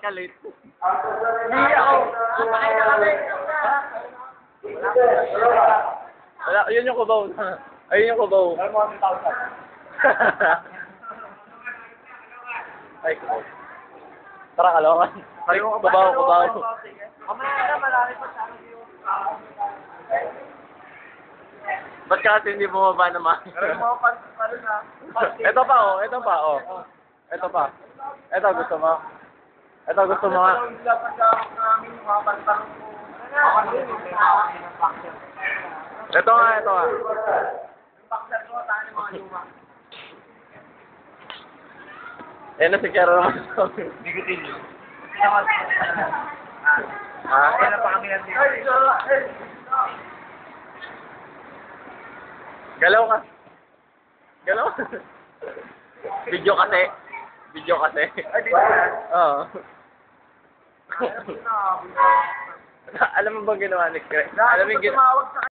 kalit. Hindi ako. Kumain na kami. Wala, yun yung kubaw. Ayun yung kubaw. Alam mo, 1,000. Ay, kubaw. Tara, kalokan. Ay, kubaw, kubaw. Mamaya na, malaki pa sa akin yung... Ba't ka kasi hindi bumaba naman? Pero yung mga palo na... Ito pa, oh. Ito pa, oh. Ito pa. Ito, gusto mo? Ito, gusto mo nga. Ito, dapat namin yung mga pantang mo. Ako na yung boxer. Ito nga, ito nga. Yung boxer ko, tayo yung mga luma. Yan na si Kero naman. Bigutin nyo. Ha? Kaya na pa kami yan dito. Galaw ka. Galaw. Video kasi. Video kasi. Ay, dito yan. Oo. Alam mo ba ginawa ni Craig? Alam mo yung ginawa? Tumawag sa